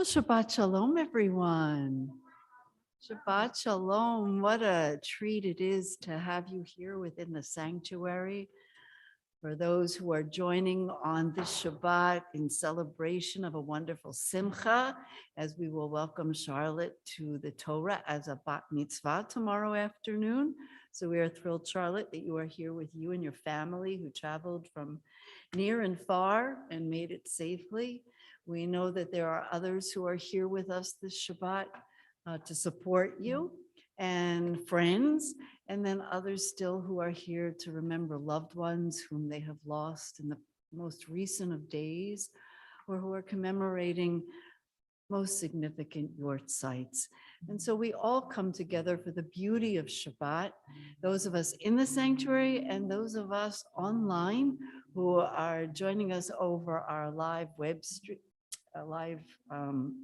Well, Shabbat Shalom, everyone. Shabbat Shalom. What a treat it is to have you here within the sanctuary. For those who are joining on this Shabbat in celebration of a wonderful simcha, as we will welcome Charlotte to the Torah as a bat mitzvah tomorrow afternoon. So we are thrilled, Charlotte, that you are here with you and your family who traveled from near and far and made it safely. We know that there are others who are here with us this Shabbat to support you, and friends, and then others still who are here to remember loved ones whom they have lost in the most recent of days, or who are commemorating most significant yort sites. And so we all come together for the beauty of Shabbat, those of us in the sanctuary and those of us online who are joining us over our live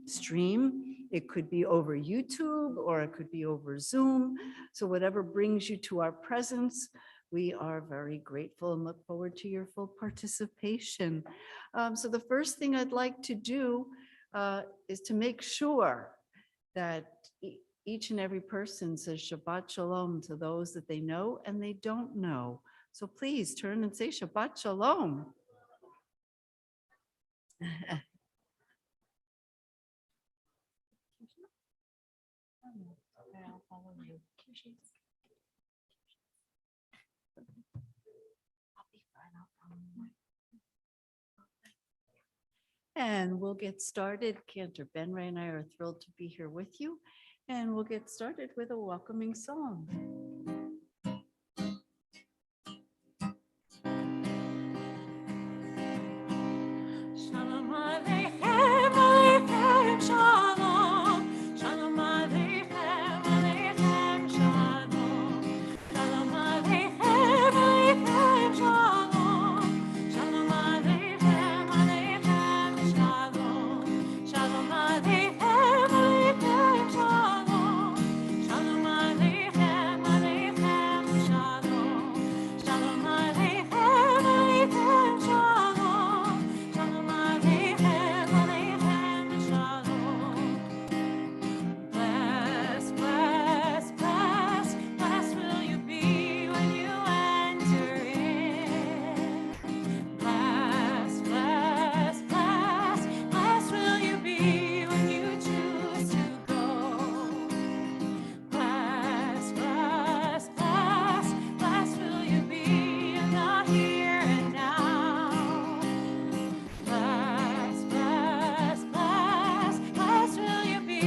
stream. It could be over YouTube or it could be over Zoom. So whatever brings you to our presence, we are very grateful and look forward to your full participation. So the first thing I'd like to do is to make sure that each and every person says Shabbat Shalom to those that they know and they don't know. So please turn and say Shabbat Shalom. I'll follow you. I'll be fine. I'll follow you. And we'll get started. Cantor Ben Ray and I are thrilled to be here with you. And we'll get started with a welcoming song. Shalom Aleichem, Aleichem Shalom. Shalom Aleichem, Aleichem Shalom. Shalom Aleichem, Aleichem Shalom. Shalom Aleichem, Aleichem Shalom. Shalom Aleichem, Aleichem Shalom. Shalom Aleichem, Aleichem Shalom. Shalom Aleichem, Aleichem Shalom. Shalom Aleichem, Aleichem Shalom. Bless, bless, bless, blessed will you be when you enter in. Bless, bless, bless, blessed will you be when you choose to go. Bless, bless, bless, blessed will you be in the here and now. Bless, bless, bless, blessed will you be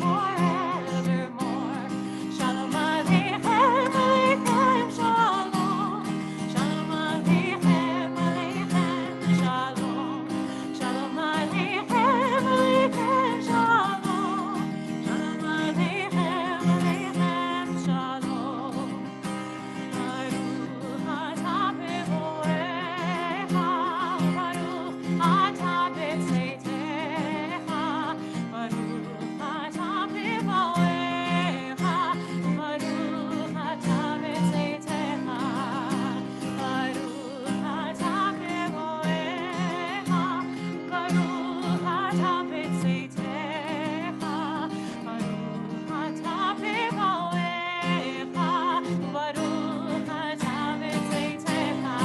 forevermore. Shalom Aleichem, Aleichem Shalom. Shalom Aleichem, Aleichem Shalom. Shalom Aleichem, Aleichem Shalom. Shalom Aleichem, Aleichem Shalom. Baruch atah b'morecha, Baruch atah b'tzeitecha, Baruch atah b'morecha, Baruch atah b'tzeitecha, Baruch atah b'morecha, Baruch atah b'tzeitecha, Baruch atah b'morecha, Baruch atah b'tzeitecha.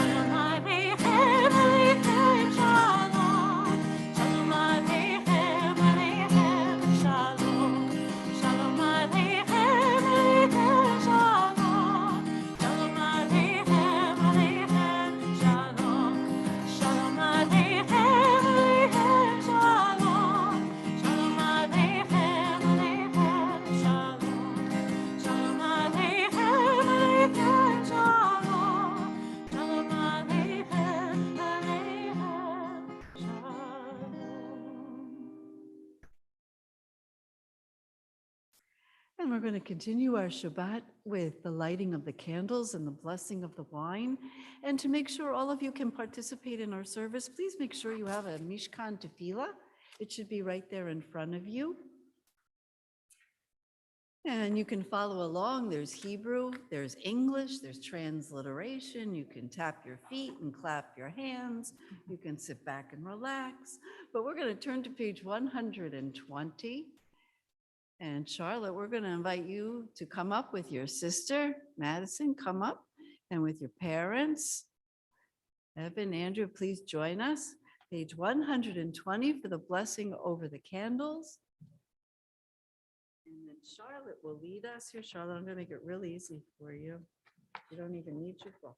Shalom Aleichem, Aleichem Shalom. Shalom Aleichem, Aleichem Shalom. Shalom Aleichem, Aleichem Shalom. Shalom Aleichem, Aleichem Shalom. Shalom Aleichem, Aleichem Shalom. Shalom Aleichem, Aleichem Shalom. Shalom Aleichem, Aleichem Shalom. Shalom Aleichem, Aleichem Shalom. And we're going to continue our Shabbat with the lighting of the candles and the blessing of the wine. And to make sure all of you can participate in our service, please make sure you have a Mishkan Tefillah. It should be right there in front of you. And you can follow along. There's Hebrew, there's English, there's transliteration. You can tap your feet and clap your hands. You can sit back and relax. But we're going to turn to page 120. And Charlotte, we're going to invite you to come up with your sister, Madison, come up, and with your parents. Evan, Andrew, please join us. Page 120 for the blessing over the candles. And then Charlotte will lead us here. Charlotte, I'm going to make it real easy for you. You don't even need your book.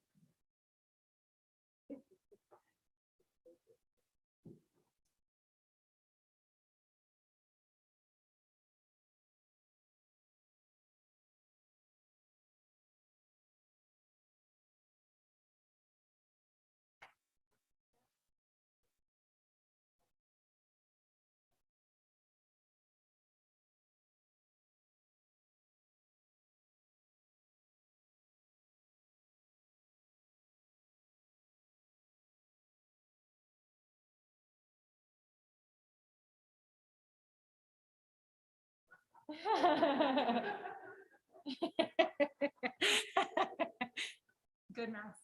Good mask.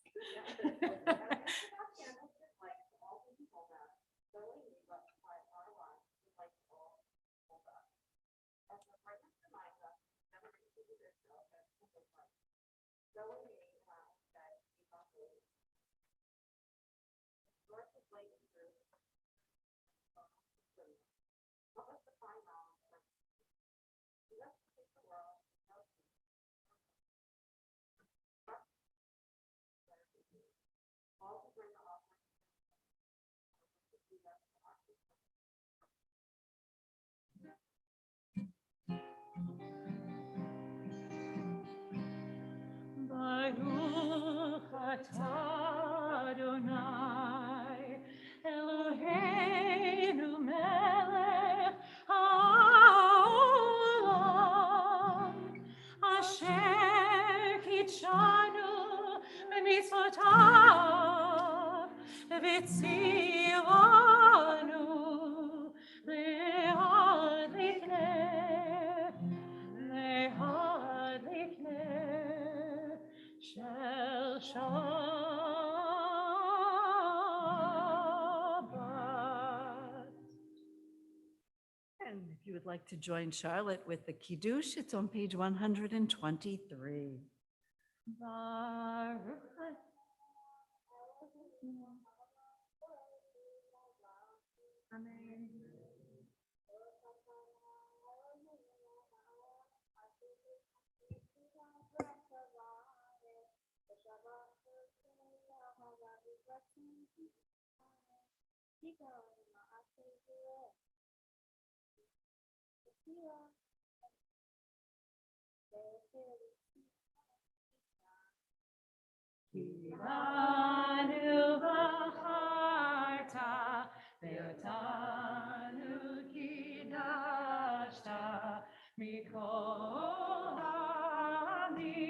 Baruch atah Adonai Eloheinu melech haolam asher kitshanu b'mitzvotav v'tzivanu le'ad likneh shel Shabbat. And if you would like to join Charlotte with the Kiddush, it's on page 123. Baruch Amen. Kiranu v'charta ve'otanu kidashta mikol ha'amim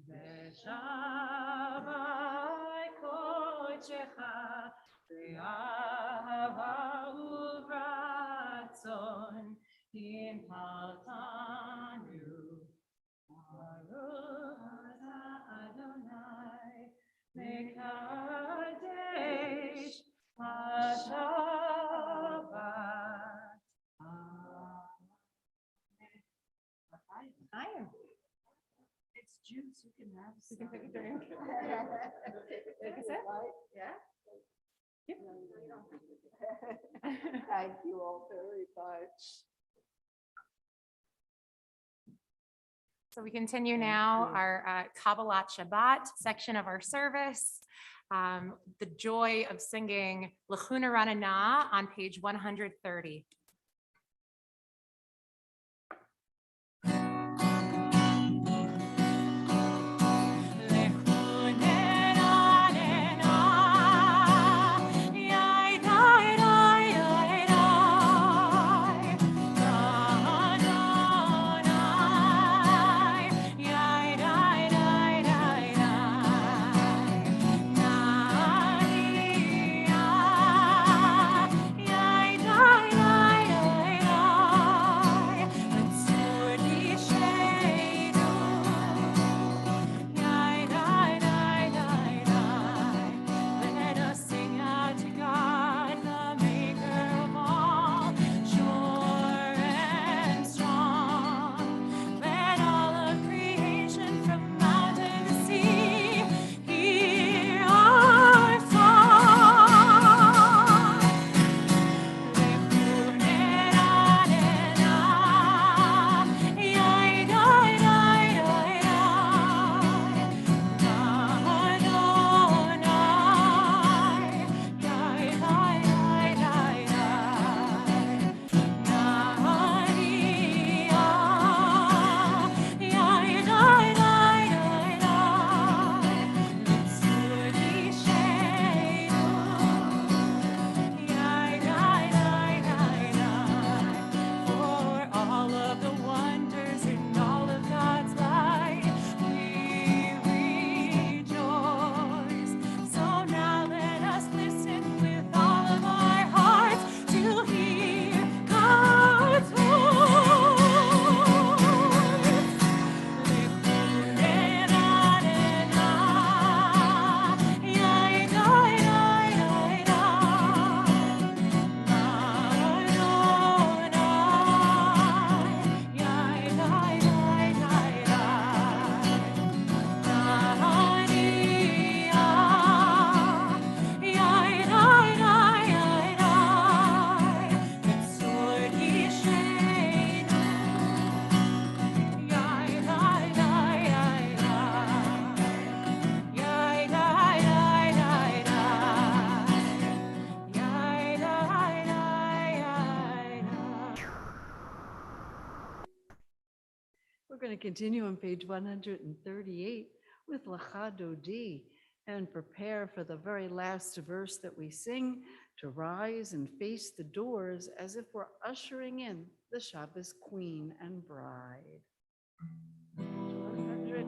ve'shavai kodeshecha ve'ahava uvratzon imhaltanu Baruch atah Adonai Mekadesh HaShabbat. Amen. It's juice, you can have You can take a drink. Take a sip? Yeah. Yep. Thank you all very much. So we continue now our Kabbalat Shabbat section of our service. The joy of singing L'chuna Ranana on page 130. Yai, to continue on page 138 with Lecha Dodi and prepare for the very last verse that we sing to rise and face the doors as if we're ushering in the Shabbos queen and bride. 130.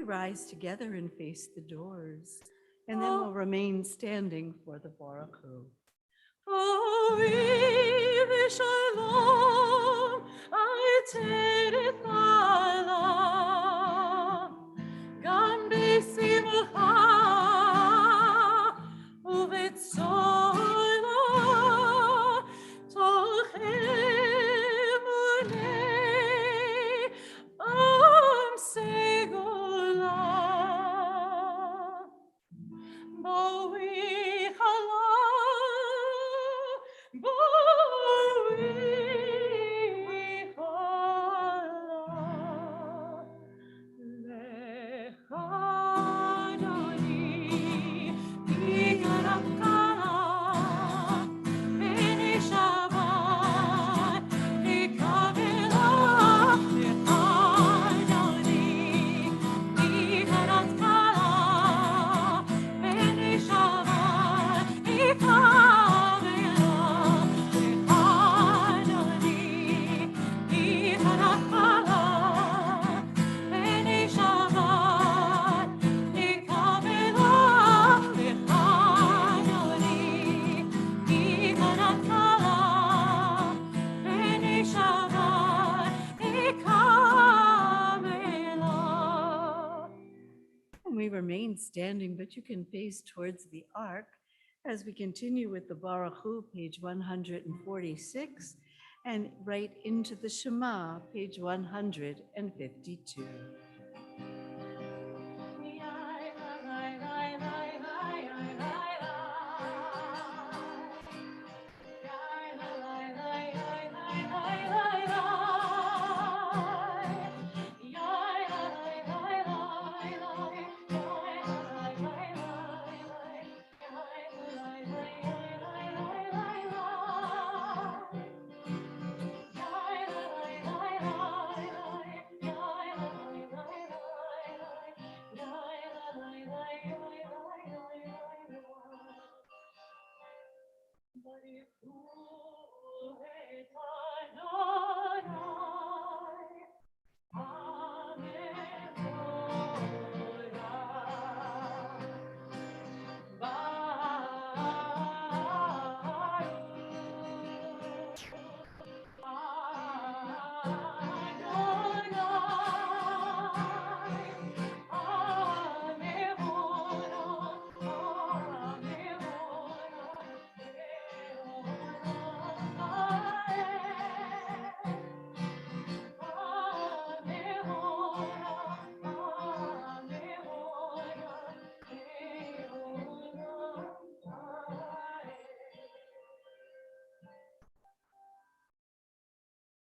Rise together and face the doors, and then we'll remain standing for the Baruch Hu. Shalom, gam besimcha uvetzola tolchem unei am segula bowi halam bowi halam lecha Adoni b'garam kala b'nei Shabbat b'kavela lecha Adoni b'garam kala b'nei Shabbat b'kavela lecha Adoni b'garam kala b'nei Shabbat b'kavela lecha Adoni b'garam kala b'nei Shabbat b'kavela. And we remain standing, but you can face towards the ark as we continue with the Baruch Hu, page 146, and right into the Shema, page 152.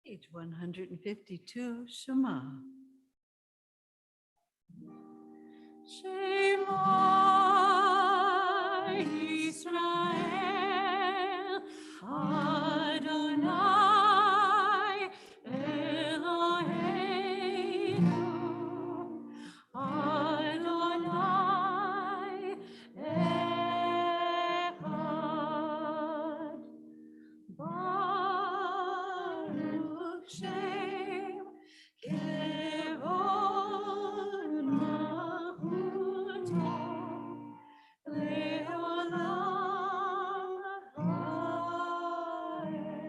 Page 152, Shema. Shema Yisrael, Adonai Eloheinu, Adonai Echad. Baruch Shem Kevod Malchuto Leolam Haed.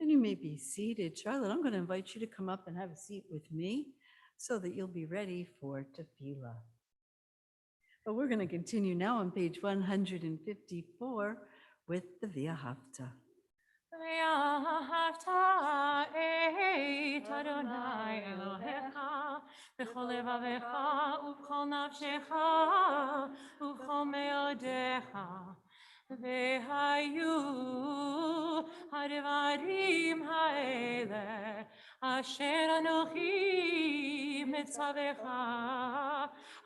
And you may be seated. Charlotte, I'm going to invite you to come up and have a seat with me so that you'll be ready for tefillah. But we're going to continue now on page 154 with the Via Hafta. ואהבת את אדוני אלוהיך בכל לבביך ובכל נפשך ובכל מאודיך. והיו הדברים האלה אשר אנוכי מצווך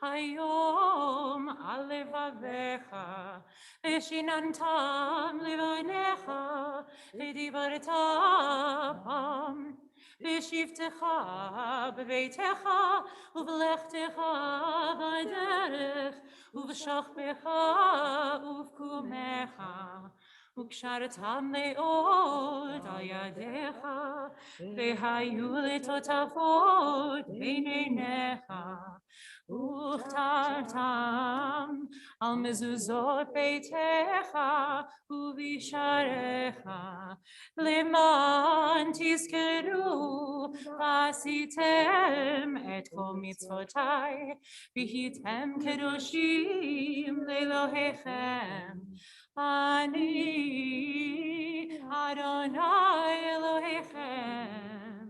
היום על לבביך ושיננתם לבניך ודיברת בם בשבתך בביתך ובלכתך בדרך ובשכבך ובקומך וקשרתם מאוד על ידיך והיו לטוטפות בין עיניך וכתבתם על מזוזות ביתך ובשעריך למען תזכרו ועשיתם את כל מצוותיי והייתם קדושים לאלוהיכם. אני אדוני אלוהיכם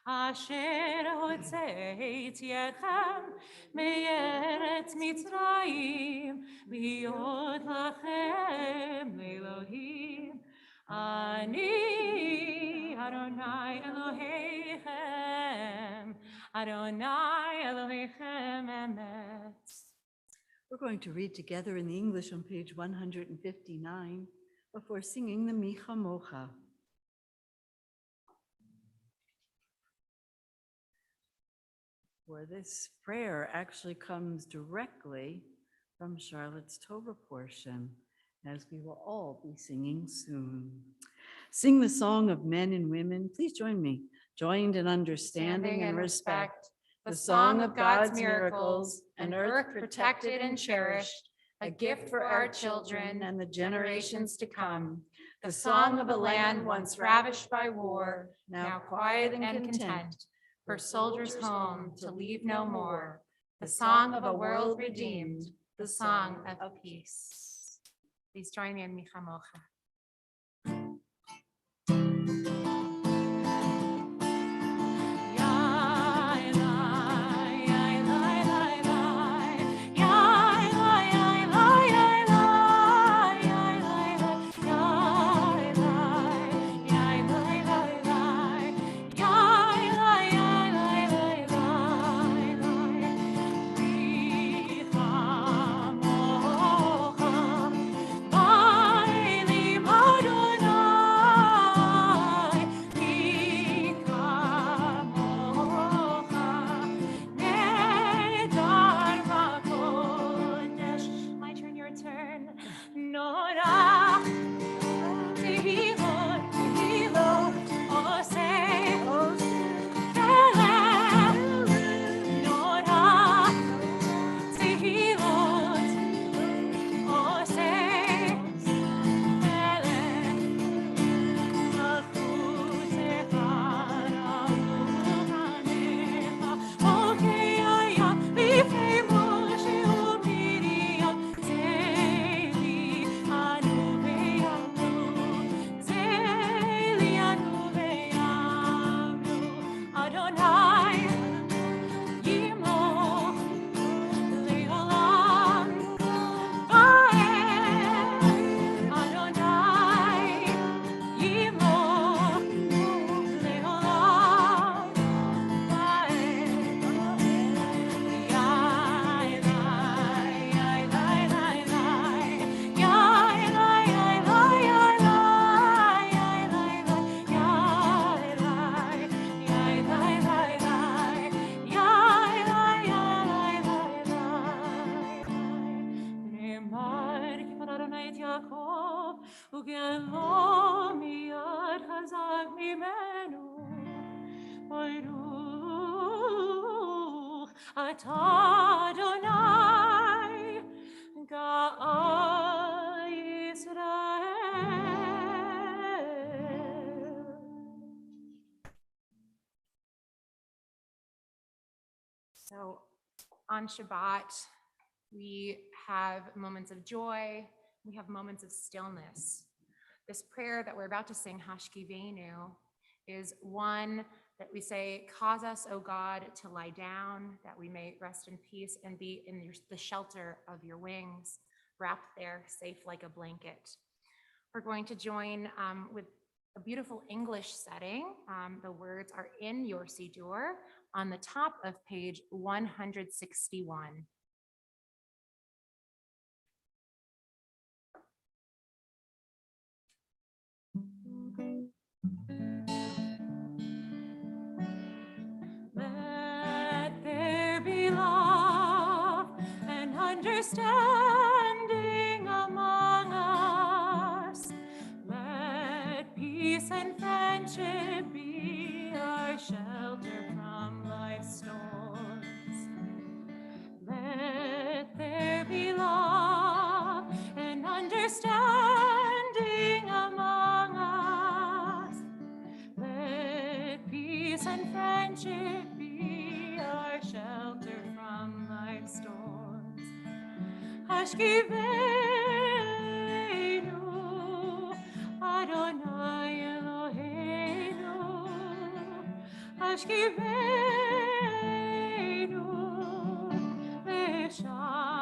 אשר הוצאתי אתכם מארץ מצרים להיות לכם לאלוהים. אני אדוני אלוהיכם, אדוני אלוהיכם אמת. We're going to read together in the English on page 159 before singing the Micha Mocha. Where this prayer actually comes directly from Charlotte's Torah portion, as we will all be singing soon. Sing the song of men and women. Please join me. Joined in understanding and respect, the song of God's miracles, an earth protected and cherished, a gift for our children and the generations to come. The song of a land once ravished by war, now quiet and content, for soldiers home to leave no more. The song of a world redeemed, the song of peace. Please join me in Micha Mocha. Bye. ולא מיד חזק ממנו. ברוך אתה אדוני גאל ישראל. So on Shabbat, we have moments of joy, we have moments of stillness. This prayer that we're about to sing, Hashkivenu, is one that we say, cause us, O God, to lie down, that we may rest in peace and be in the shelter of your wings, wrapped there, safe like a blanket. We're going to join with a beautiful English setting. The words are in your Siddur on the top of page 161. Let there be love and understanding among us. Let peace and friendship be our shelter from life's storms. Let there be love and understanding among us. Let peace and friendship be our shelter from life's storms. Hashkivenu, Adonai Eloheinu. Hashkivenu, Shalom.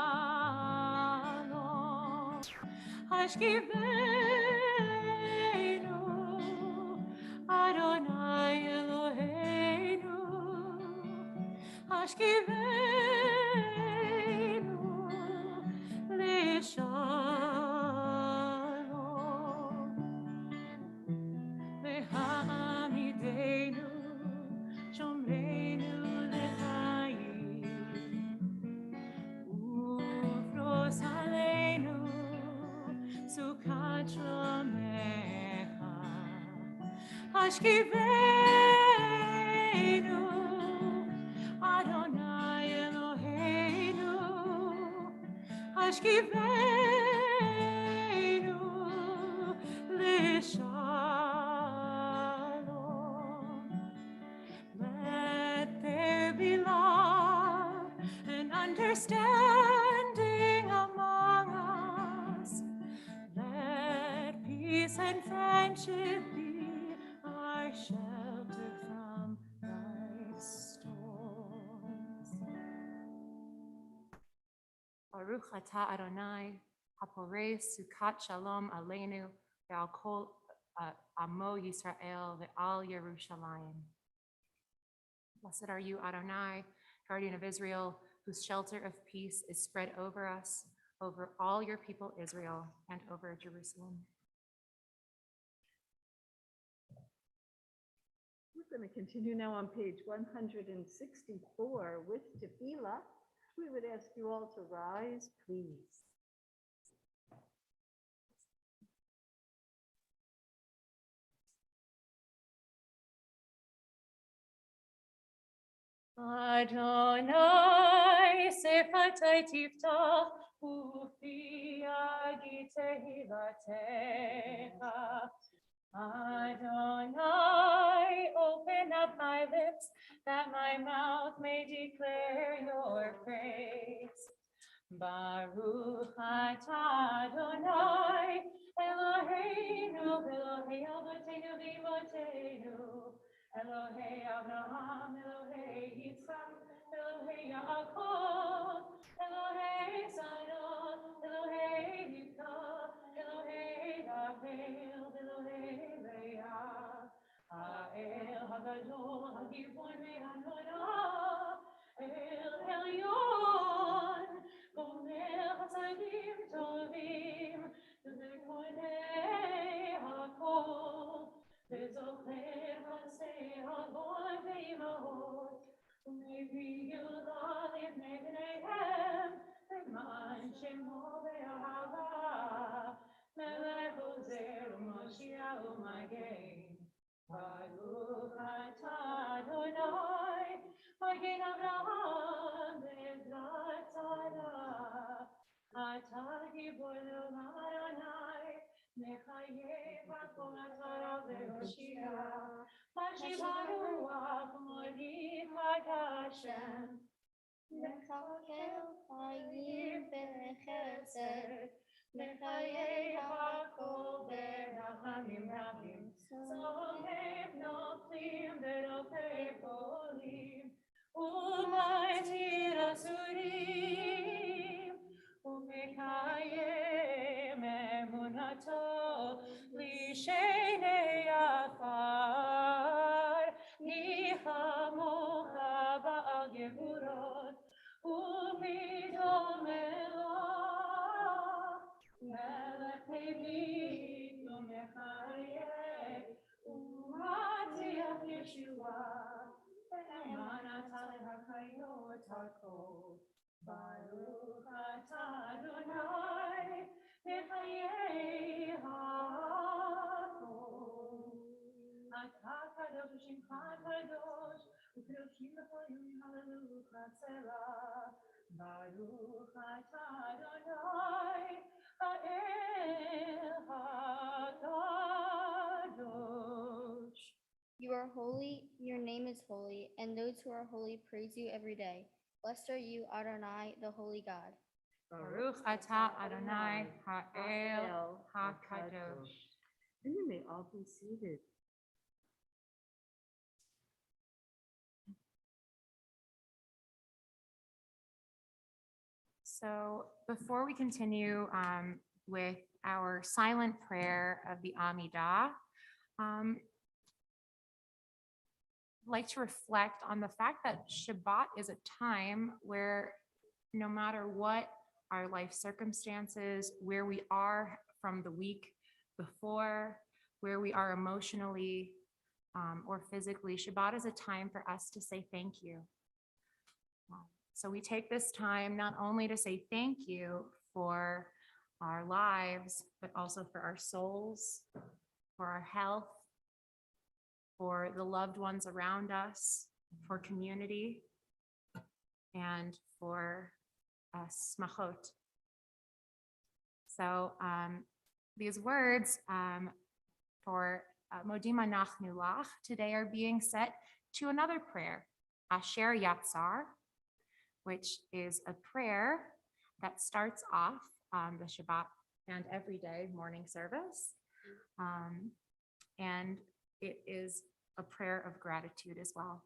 Hashkivenu, Adonai Eloheinu. Hashkivenu, Shalom. Lehamidenu, Shomreinu lechayim. Ufros aleinu, Sukkot shlomecha. Hashkivenu, Adonai Eloheinu. Hashkivenu, Shalom. Let there be love and understanding among us. Let peace and friendship be our shelter from life's storms. Baruch atah Adonai, haporei sukkot shalom aleinu, ve'al kol amo Yisrael, ve'al Yerushalayim. Blessed are you, Adonai, guardian of Israel, whose shelter of peace is spread over us, over all your people Israel, and over Jerusalem. We're going to continue now on page 164 with Tefillah. We would ask you all to rise, please. Adonai sefatai tiftach ufi agi tehilatecha. Adonai, open up my lips that my mouth may declare your praise. Baruch atah Adonai, Eloheinu, Elohei Avotenu v'Imotenu, Elohei Abraham, Elohei Yitzchak, Elohei Yaakov, Elohei Zion, Elohei Yivka, Elohei Rachel, Elohei Leah, Ha'el Hagadol, Hagibon ve'Hanonah, El Elyon, Gomer Chasadim Tovim, Zekonei Hakol, Bezocher Hasei Havon ve'Imahot, U'Mevi'ulah Livnei Leman Shemo ve'Ahava, Melech Ozer my gain. Baruch atah Adonai, Magen Avraham Ezrat Sarah. Atah gibor Adonai, Mechayev hakol Torah ve'Hoshia. Hashiva ruach mori Hashem. מחכה חיים בחסד, מחיי הכל ברחמים רבים. סובב נופלים ורופא חולים, ומתיר אסורים, ומקיים אמונתו לשני עפר. ניחמוך בעל גבורות, ומדום אלוה, מלך נביאים ומחיה, ומציח ישועה, ואמנת להחיות הכל. ברוך אתה אדוני, מחיי הכל. אתה קדוש ושמך קדוש, וקדושים בכל יום הללויה צלה. ברוך אתה אדוני, האל הקדוש. You are holy, your name is holy, and those who are holy praise you every day. Blessed are you, Adonai, the holy God. Baruch atah Adonai ha'el hakadosh. And you may all be seated. So before we continue with our silent prayer of the Amidah, I'd like to reflect on the fact that Shabbat is a time where no matter what our life circumstances, where we are from the week before, where we are emotionally or physically, Shabbat is a time for us to say thank you. So we take this time not only to say thank you for our lives, but also for our souls, for our health, for the loved ones around us, for community, and for smachot. So these words for Modim Anachnu Lach today are being set to another prayer, Asher Yatzar, which is a prayer that starts off the Shabbat and everyday morning service. And it is a prayer of gratitude as well.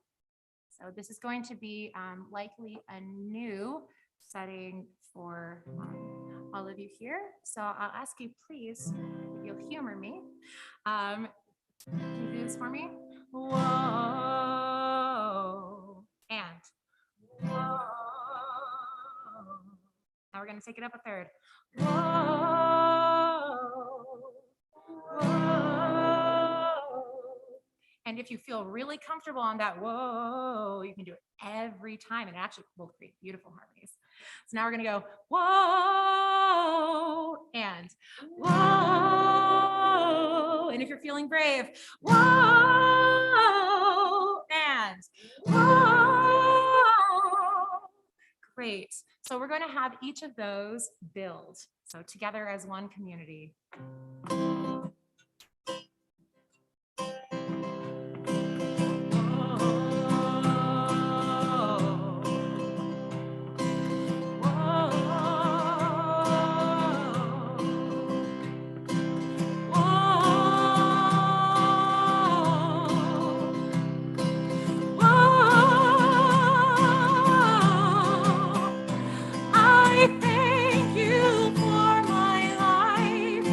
So this is going to be likely a new setting for all of you here. So I'll ask you, please, if you'll humor me. Can you do this for me? Whoa. And whoa. Now we're going to take it up a third. Whoa. Whoa. And if you feel really comfortable on that whoa, you can do it every time, and it actually will create beautiful harmonies. So now we're going to go whoa and whoa. And if you're feeling brave, whoa and whoa. Great. So we're going to have each of those build. So together as one community. I thank you for my life.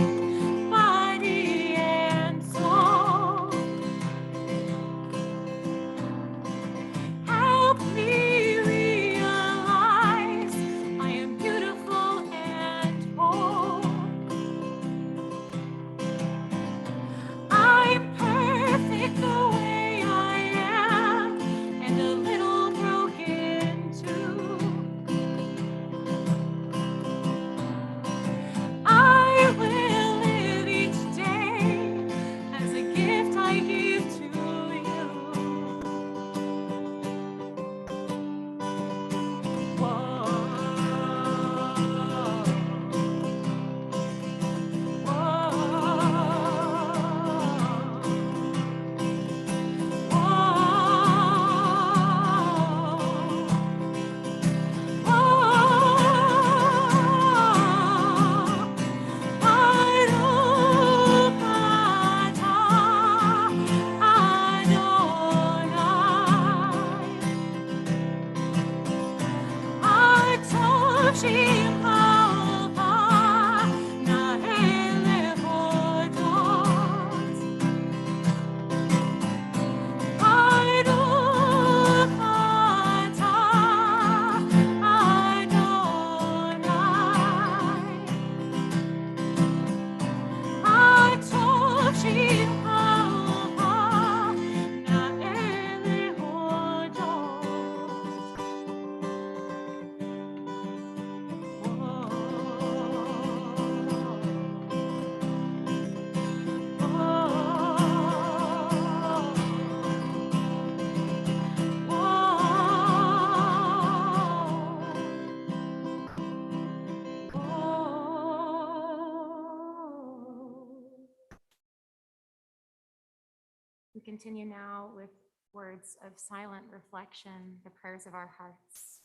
We continue now with words of silent reflection, the prayers of our hearts.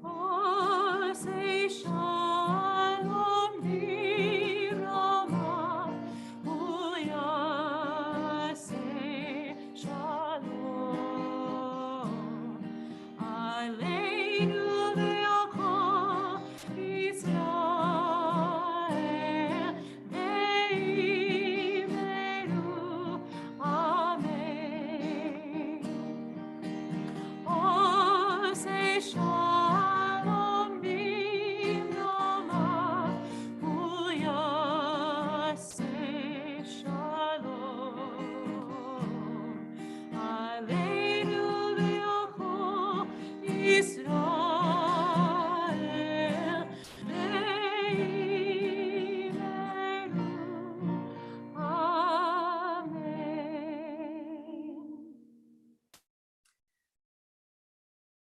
Har Shalom Virama, Uya say Shalom. Aleinu ve'alcha Yisrael ve'imenu. Amen. Oh, say Shalom Bimrama, Uya say Shalom. Aleinu ve'alcha Yisrael ve'imenu. Amen.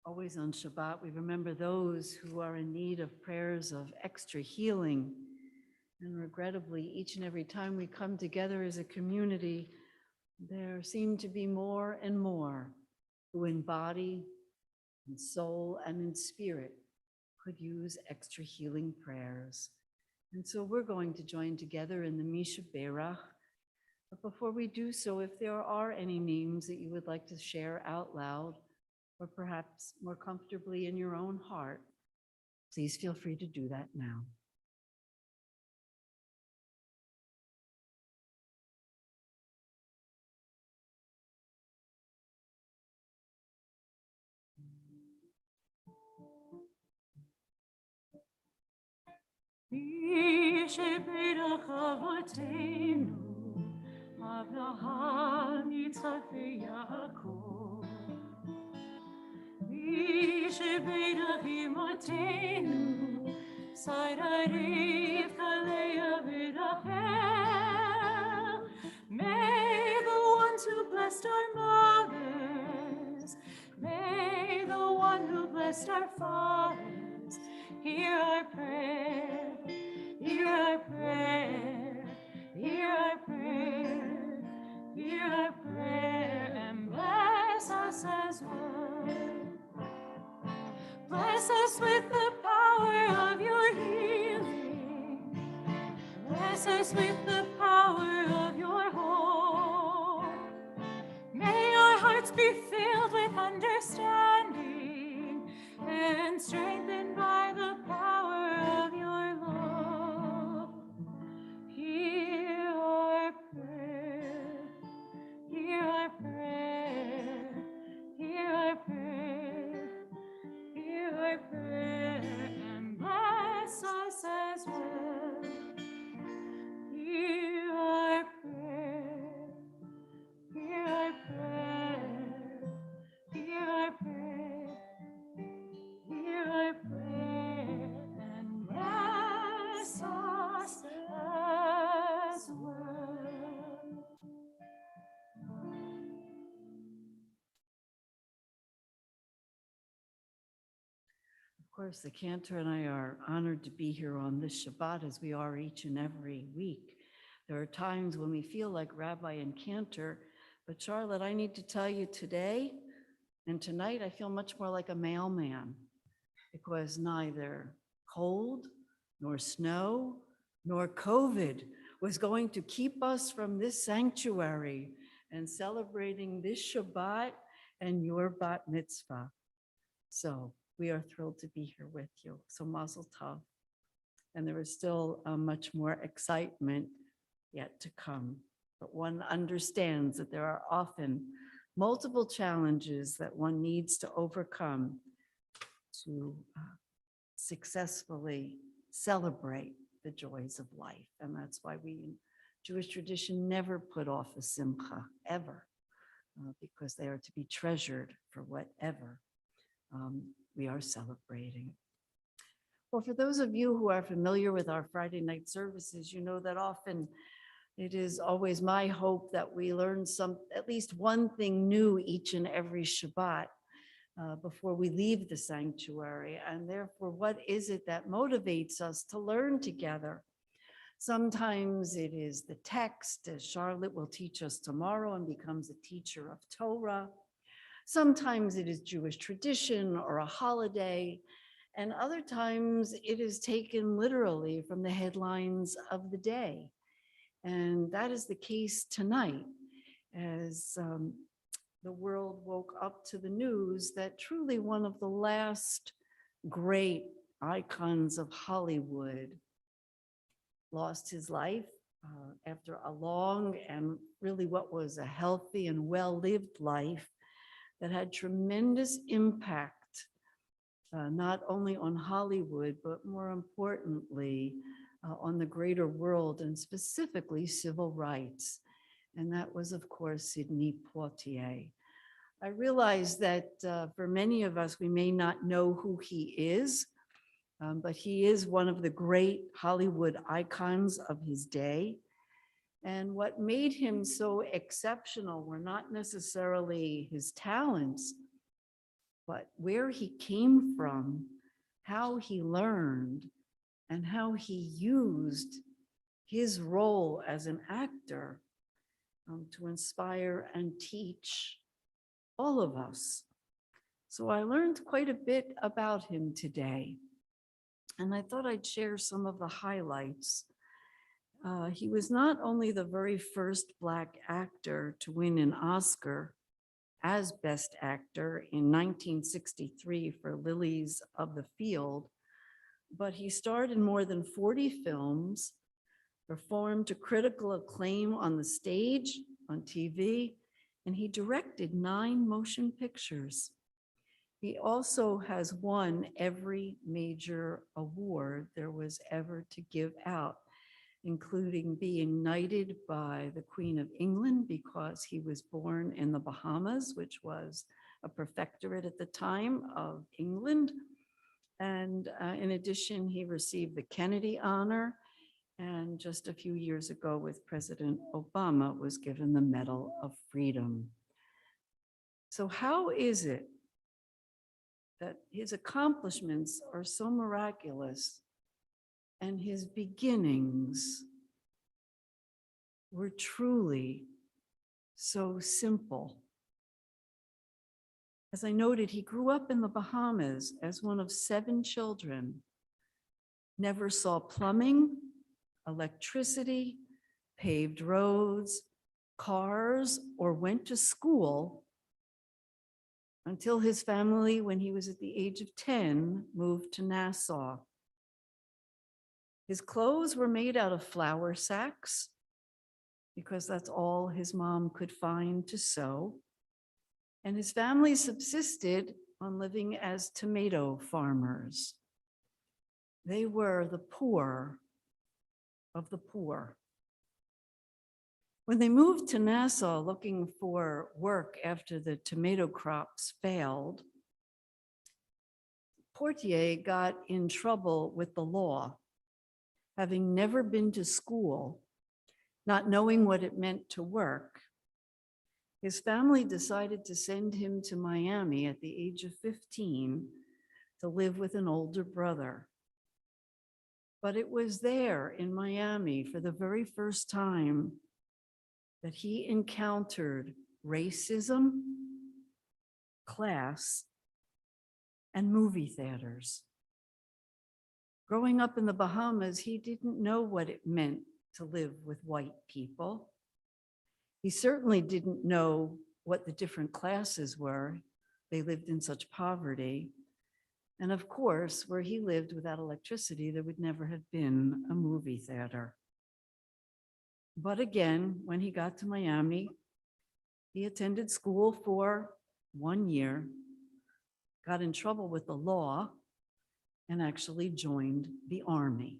Always on Shabbat, we remember those who are in need of prayers of extra healing. And regrettably, each and every time we come together as a community, there seem to be more and more who in body, in soul, and in spirit could use extra healing prayers. And so we're going to join together in the Misha Berach. But before we do so, if there are any names that you would like to share out loud, or perhaps more comfortably in your own heart, please feel free to do that now. Yishberach Avotenu, Avraham, Yitzchak, veYaakov. Yishberach Imotenu, Sarah, Rivka, Leah, v'Rachel. May the ones who blessed our mothers, may the one who blessed our fathers, hear our prayer, hear our prayer, hear our prayer, hear our prayer, and bless us as well. Bless us with the power of your healing. Bless us with the power of your hope. May our hearts be filled with understanding and strengthened by the power of your love. Hear our prayer, hear our prayer, hear our prayer, hear our prayer, and bless us as well. Hear our prayer, hear our prayer, hear our course, the cantor and I are honored to be here on this Shabbat, as we are each and every week. There are times when we feel like rabbi and cantor, but Charlotte, I need to tell you today and tonight, I feel much more like a mailman, because neither cold, nor snow, nor COVID was going to keep us from this sanctuary and celebrating this Shabbat and your bat mitzvah. So we are thrilled to be here with you. So mazel tov. And there is still much more excitement yet to come. But one understands that there are often multiple challenges that one needs to overcome to successfully celebrate the joys of life. And that's why we in Jewish tradition never put off a simcha, ever, because they are to be treasured for whatever we are celebrating. Well, for those of you who are familiar with our Friday night services, you know that often it is always my hope that we learn at least one thing new each and every Shabbat before we leave the sanctuary. And therefore, what is it that motivates us to learn together? Sometimes it is the text, as Charlotte will teach us tomorrow and becomes a teacher of Torah. Sometimes it is Jewish tradition or a holiday. And other times it is taken literally from the headlines of the day. And that is the case tonight, as the world woke up to the news that truly one of the last great icons of Hollywood lost his life after a long and really what was a healthy and well-lived life that had tremendous impact, not only on Hollywood, but more importantly, on the greater world, and specifically civil rights. And that was, of course, Sidney Poitier. I realize that for many of us, we may not know who he is, but he is one of the great Hollywood icons of his day. And what made him so exceptional were not necessarily his talents, but where he came from, how he learned, and how he used his role as an actor to inspire and teach all of us. So I learned quite a bit about him today, and I thought I'd share some of the highlights. He was not only the very first Black actor to win an Oscar as Best Actor in 1963 for Lilies of the Field, but he starred in more than 40 films, performed to critical acclaim on the stage, on TV, and he directed 9 motion pictures. He also has won every major award there was ever to give out, including being knighted by the Queen of England because he was born in the Bahamas, which was a protectorate at the time of England. And in addition, he received the Kennedy Honor, and just a few years ago with President Obama was given the Medal of Freedom. So how is it that his accomplishments are so miraculous and his beginnings were truly so simple? As I noted, he grew up in the Bahamas as one of 7 children, never saw plumbing, electricity, paved roads, cars, or went to school until his family, when he was at the age of 10, moved to Nassau. His clothes were made out of flour sacks because that's all his mom could find to sew. And his family subsisted on living as tomato farmers. They were the poor of the poor. When they moved to Nassau looking for work after the tomato crops failed, Poitier got in trouble with the law, having never been to school, not knowing what it meant to work. His family decided to send him to Miami at the age of 15 to live with an older brother. But it was there in Miami for the very first time that he encountered racism, class, and movie theaters. Growing up in the Bahamas, he didn't know what it meant to live with white people. He certainly didn't know what the different classes were. They lived in such poverty. And of course, where he lived without electricity, there would never have been a movie theater. But again, when he got to Miami, he attended school for 1 year, got in trouble with the law, and actually joined the army.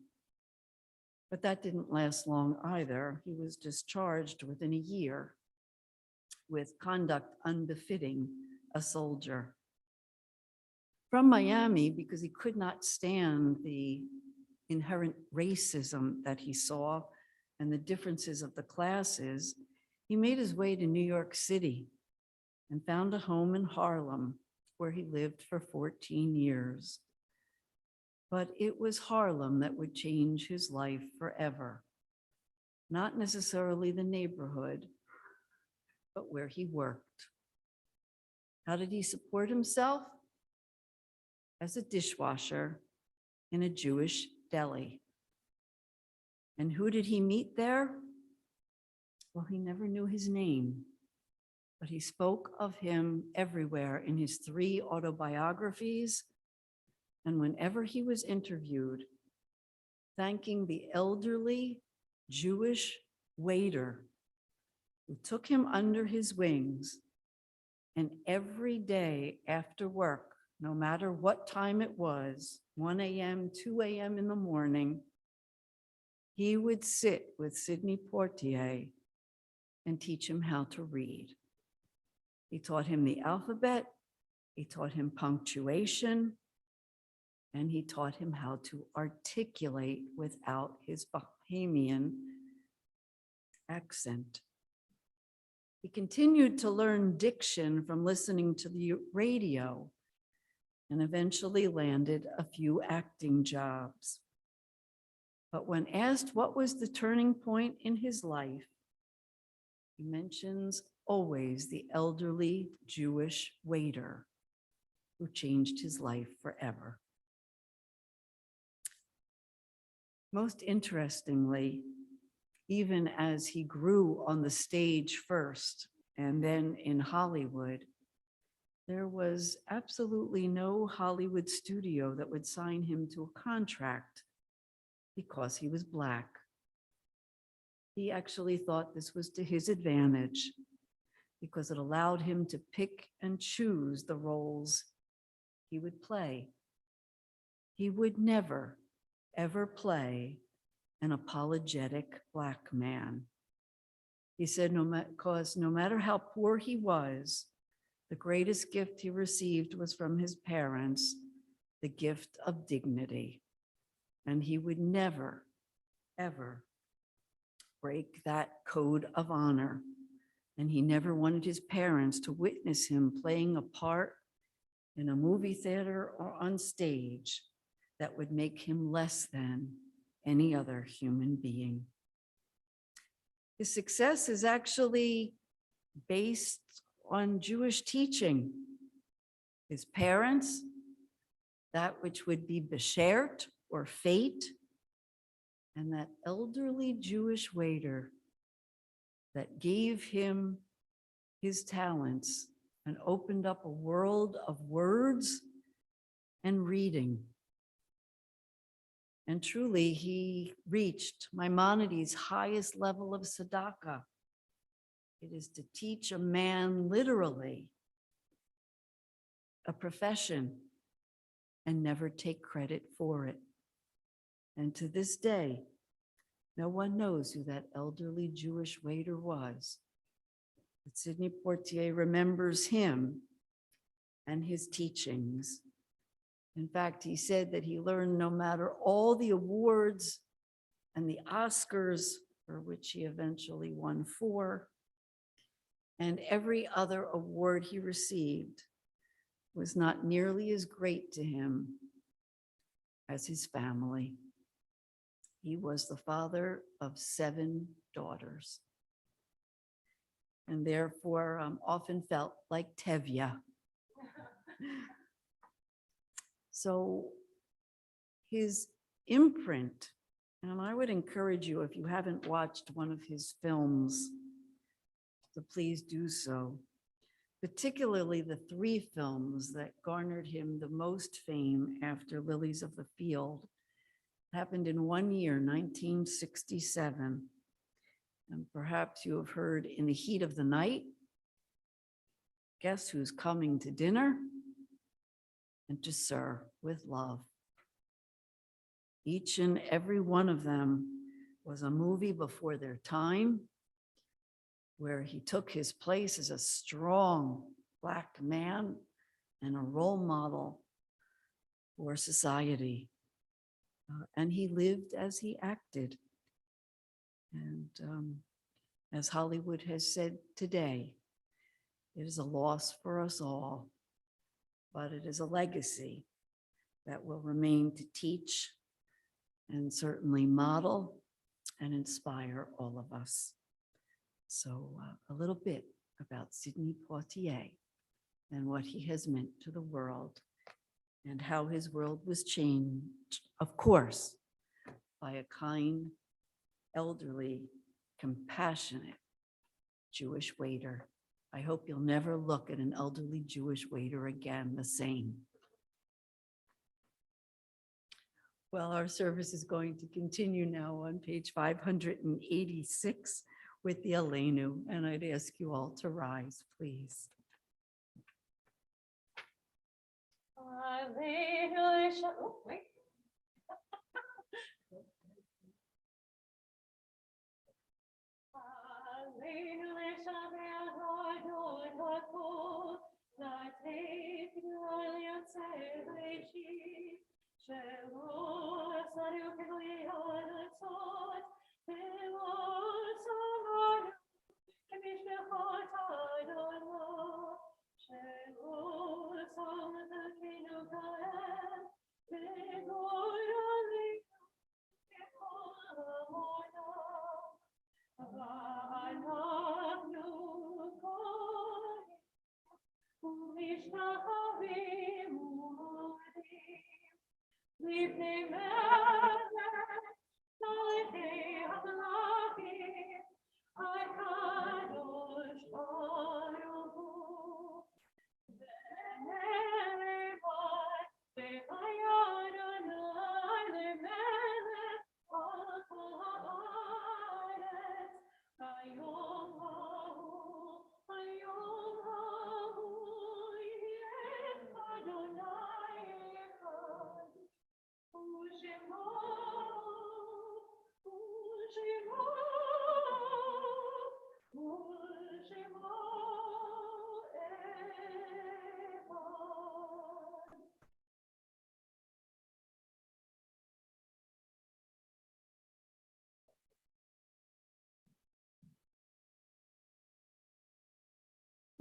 But that didn't last long either. He was discharged within a year with conduct unbefitting a soldier. From Miami, because he could not stand the inherent racism that he saw and the differences of the classes, he made his way to New York City and found a home in Harlem where he lived for 14 years. But it was Harlem that would change his life forever. Not necessarily the neighborhood, but where he worked. How did he support himself? As a dishwasher in a Jewish deli. And who did he meet there? Well, he never knew his name, but he spoke of him everywhere in his 3 autobiographies. And whenever he was interviewed, thanking the elderly Jewish waiter who took him under his wings, and every day after work, no matter what time it was, 1 a.m., 2 a.m. in the morning, he would sit with Sidney Poitier and teach him how to read. He taught him the alphabet, he taught him punctuation, and he taught him how to articulate without his Bahamian accent. He continued to learn diction from listening to the radio and eventually landed a few acting jobs. But when asked what was the turning point in his life, he mentions always the elderly Jewish waiter who changed his life forever. Most interestingly, even as he grew on the stage first and then in Hollywood, there was absolutely no Hollywood studio that would sign him to a contract because he was Black. He actually thought this was to his advantage because it allowed him to pick and choose the roles he would play. He would never, ever play an apologetic Black man. He said, no matter how poor he was, the greatest gift he received was from his parents, the gift of dignity. And he would never, ever break that code of honor. And he never wanted his parents to witness him playing a part in a movie theater or on stage that would make him less than any other human being. His success is actually based on Jewish teaching. His parents, that which would be beshert or fate, and that elderly Jewish waiter that gave him his talents and opened up a world of words and reading. And truly, he reached Maimonides' highest level of tzedakah. It is to teach a man literally a profession and never take credit for it. And to this day, no one knows who that elderly Jewish waiter was. But Sidney Poitier remembers him and his teachings. In fact, he said that he learned no matter all the awards and the Oscars, for which he eventually won 4, and every other award he received, was not nearly as great to him as his family. He was the father of 7 daughters, and therefore often felt like Tevye. So his imprint, and I would encourage you, if you haven't watched one of his films, to please do so, particularly the 3 films that garnered him the most fame after Lilies of the Field, happened in one year, 1967. And perhaps you have heard In the Heat of the Night, Guess Who's Coming to Dinner, and To Sir with Love. Each and every one of them was a movie before their time, where he took his place as a strong Black man and a role model for society. And he lived as he acted. And as Hollywood has said today, it is a loss for us all, but it is a legacy that will remain to teach and certainly model and inspire all of us. So a little bit about Sidney Poitier and what he has meant to the world and how his world was changed, of course, by a kind, elderly, compassionate Jewish waiter. I hope you'll never look at an elderly Jewish waiter again the same. Well, our service is going to continue now on page 586 with the Aleinu, and I'd ask you all to rise, please. Oh, wait.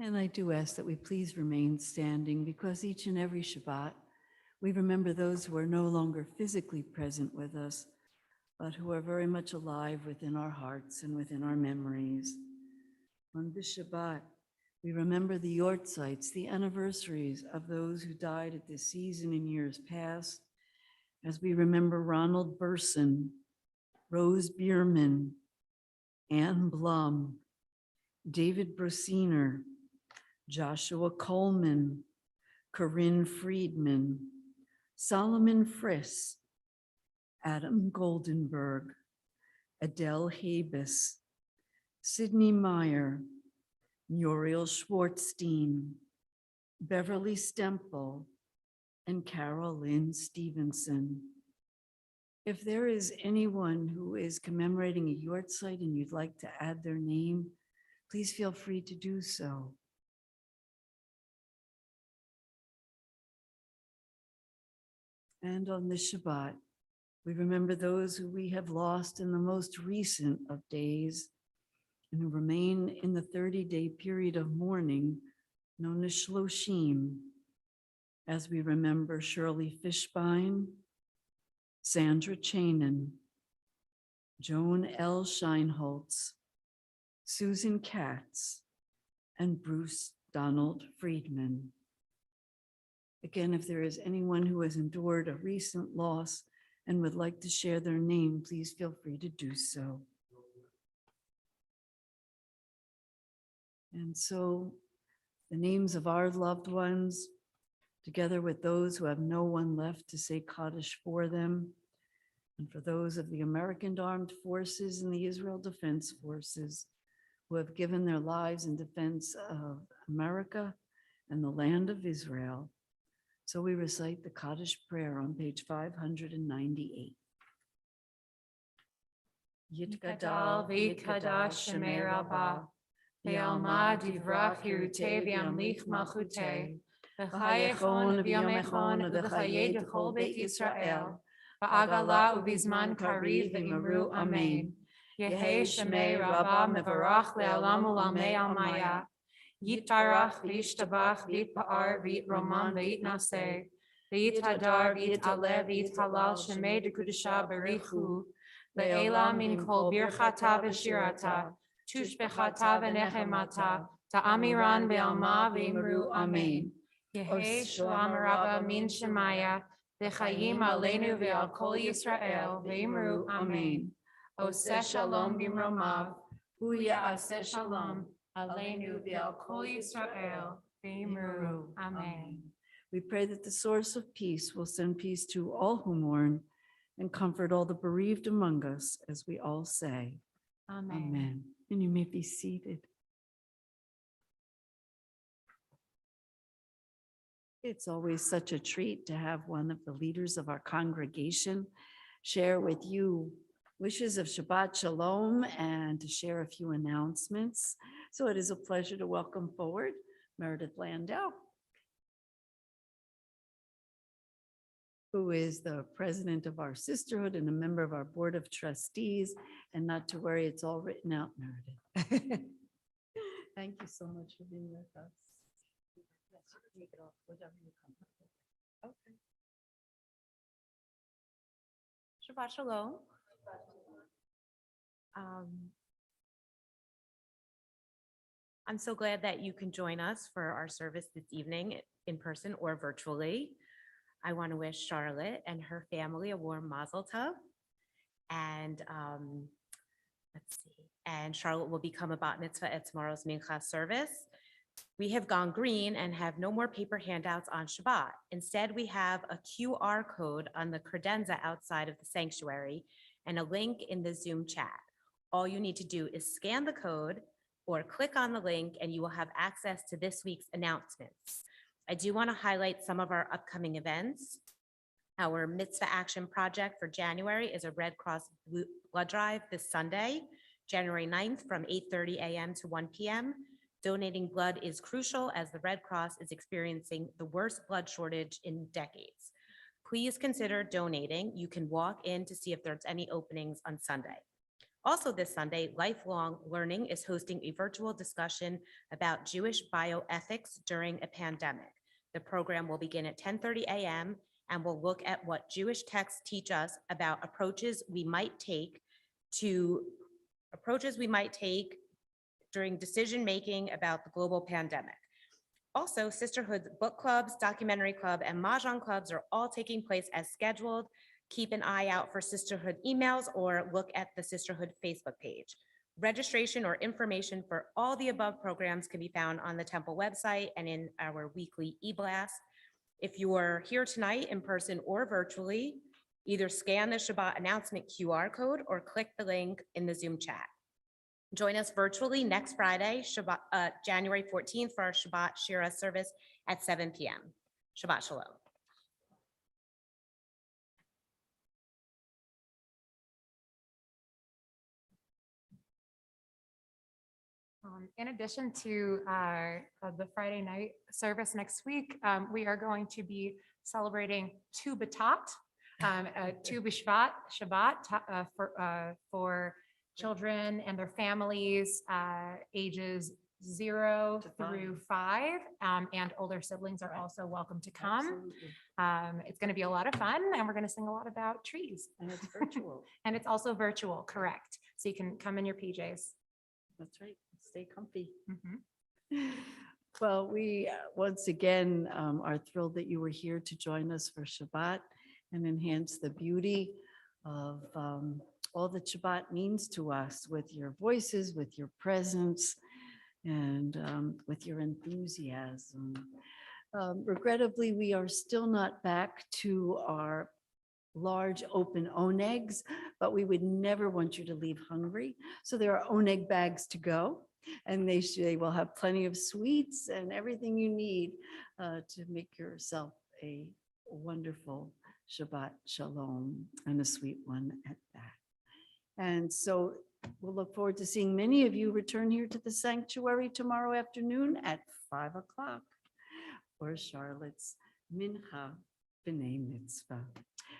And I do ask that we please remain standing, because each and every Shabbat, we remember those who are no longer physically present with us, but who are very much alive within our hearts and within our memories. On this Shabbat, we remember the Yortzites, the anniversaries of those who died at this season in years past, as we remember Ronald Burson, Rose Bierman, Ann Blum, David Brosiner, Joshua Coleman, Corinne Friedman, Solomon Friss, Adam Goldenberg, Adele Habus, Sidney Meyer, Muriel Schwartzstein, Beverly Stemple, and Carol Lynn Stevenson. If there is anyone who is commemorating a Yortzeit and you'd like to add their name, please feel free to do so. And on this Shabbat, we remember those who we have lost in the most recent of days and who remain in the 30-day period of mourning known as Shloshim. as we remember Shirley Fishbein, Sandra Chanin, Joan L. Scheinholz, Susan Katz, and Bruce Donald Friedman. Again, if there is anyone who has endured a recent loss and would like to share their name, please feel free to do so. And so the names of our loved ones, together with those who have no one left to say Kaddish for them, and for those of the American Armed Forces and the Israel Defense Forces who have given their lives in defense of America and the land of Israel. So we recite the Kaddish prayer on page 598. Yitgadal v'yitkadash shemei Rabbah, ve'alma divrach hirutei v'yamlich malchutei, v'chayechon v'yomechon v'chayei d'chol beit Yisrael, v'agala u'bizman kariv v'imru amen. Yehei shemei Rabbah mevarach le'olam u'lamei almaya. Yitbarach v'yishtabach v'yitpa'ar v'yitroman v'yitnaseh, v'yithadar v'yit'aleh v'yithalal shemei d'kudusha barichu, ve'ela min kol birchata v'shirata, tushbechata v'nechemata, ta'amiran be'alma v'imru amen. Yehei shalom rabba min shemaya, v'chayim aleinu ve'al kol Yisrael v'imru amen. Oseh shalom b'mromav, hu ya'aseh shalom, aleinu ve'al kol Yisrael v'imru amen. We pray that the source of peace will send peace to all who mourn and comfort all the bereaved among us, as we all say, Amen. And you may be seated. It's always such a treat to have one of the leaders of our congregation share with you wishes of Shabbat Shalom and to share a few announcements. So it is a pleasure to welcome forward Meredith Landau, who is the president of our sisterhood and a member of our board of trustees. And not to worry, it's all written out, Meredith. Thank you so much for being with us. Yes, you can take it off, whatever you come up with. Okay. Shabbat Shalom. I'm so glad that you can join us for our service this evening in person or virtually. I want to wish Charlotte and her family a warm mazel tov. And let's see. And Charlotte will become a bat mitzvah at tomorrow's mincha service. We have gone green and have no more paper handouts on Shabbat. Instead, we have a QR code on the credenza outside of the sanctuary and a link in the Zoom chat. All you need to do is scan the code or click on the link and you will have access to this week's announcements. I do want to highlight some of our upcoming events. Our Mitzvah Action Project for January is a Red Cross blood drive this Sunday, January 9th from 8:30 a.m. to 1 p.m. Donating blood is crucial as the Red Cross is experiencing the worst blood shortage in decades. Please consider donating. You can walk in to see if there's any openings on Sunday. Also this Sunday, Lifelong Learning is hosting a virtual discussion about Jewish bioethics during a pandemic. The program will begin at 10:30 a.m. and will look at what Jewish texts teach us about approaches we might take during decision-making about the global pandemic. Also, Sisterhood's book clubs, documentary club, and Mahjong clubs are all taking place as scheduled. Keep an eye out for Sisterhood emails or look at the Sisterhood Facebook page. Registration or information for all the above programs can be found on the Temple website and in our weekly e-blast. If you are here tonight in person or virtually, either scan the Shabbat announcement QR code or click the link in the Zoom chat. Join us virtually next Friday, January 14th, for our Shabbat Shira service at 7 p.m. Shabbat Shalom. In addition to the Friday night service next week, we are going to be celebrating Tu B'Tat, Tu B'Shvat, Shabbat for children and their families ages 0 To through 5. And older siblings are also welcome to come. Absolutely. It's going to be a lot of fun, and we're going to sing a lot about trees. And it's virtual. And it's also virtual, correct? So you can come in your PJs. That's right. Stay comfy. Mhm. Well, we once again are thrilled that you were here to join us for Shabbat and enhance the beauty of all that Shabbat means to us with your voices, with your presence, and with your enthusiasm. Regrettably, we are still not back to our large open onegs, but we would never want you to leave hungry. So there are oneg bags to go, and they will have plenty of sweets and everything you need to make yourself a wonderful Shabbat Shalom, and a sweet one at that. And so we'll look forward to seeing many of you return here to the sanctuary tomorrow afternoon at 5 o'clock for Charlotte's Mincha B'nai Mitzvah.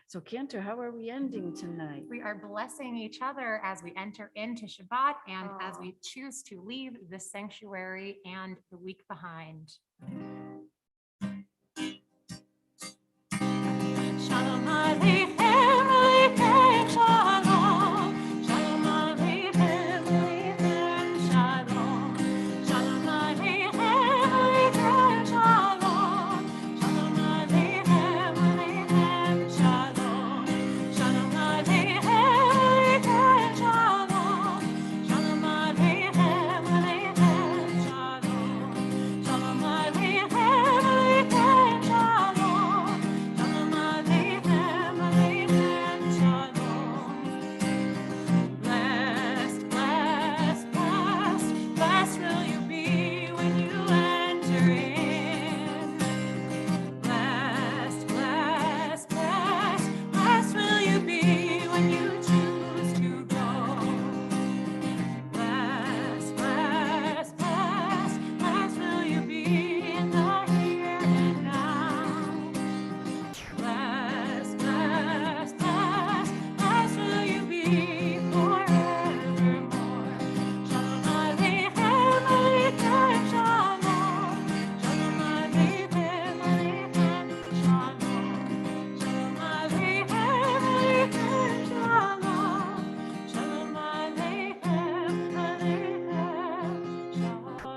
So Cantor, how are we ending tonight? We are blessing each other as we enter into Shabbat and as we choose to leave the sanctuary and the week behind. Shalom Aleichem, Aleichem Shalom. Shalom Aleichem, Aleichem Shalom. Shalom Aleichem, Aleichem Shalom. Shalom Aleichem, Aleichem Shalom. Shalom Aleichem, Aleichem Shalom. Shalom Aleichem, Aleichem Shalom. Shalom Aleichem, Aleichem Shalom. Shalom Aleichem, Aleichem Shalom. Blessed, blessed, blessed, blessed will you be when you enter in. Blessed, blessed, blessed, blessed will you be when you choose to go. Blessed, blessed, blessed, blessed will you be in the here and now. Blessed, blessed, blessed, blessed will you be forevermore. Shalom Aleichem, Aleichem Shalom. Shalom Aleichem, Aleichem Shalom. Shalom Aleichem, Aleichem Shalom. Shalom Aleichem, Aleichem Shalom.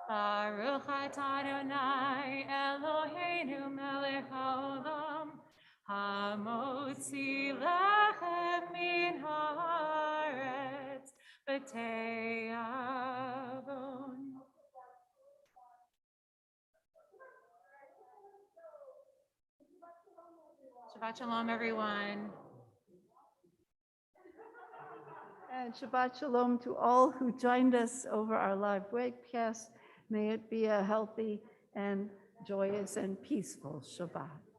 Baruch atah Adonai Eloheinu melech haolam, hamotzi lechem min haaretz b'te'avon. Shabbat shalom, everyone. And Shabbat Shalom to all who joined us over our live webcast. May it be a healthy and joyous and peaceful Shabbat.